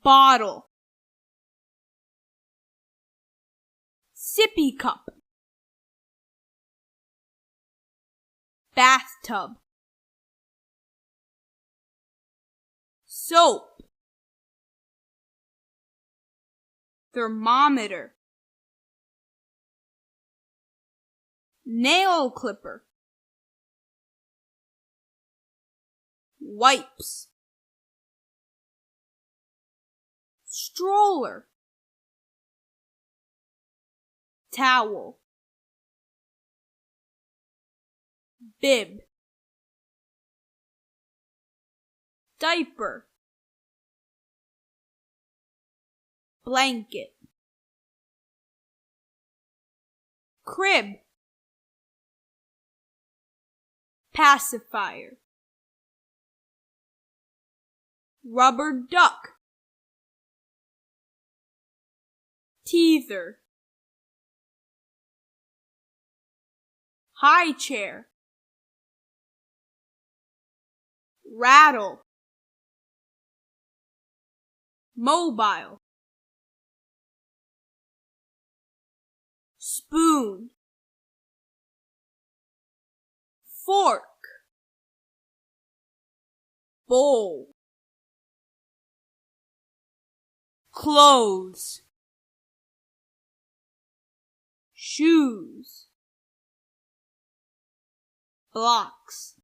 bottle, sippy cup, bathtub, soap, thermometer, nail clipper, wipes, stroller, towel, bib, diaper, blanket, crib, pacifier, rubber duck, teether, high chair, rattle, mobile, spoon, fork, bowl, clothes, shoes, blocks.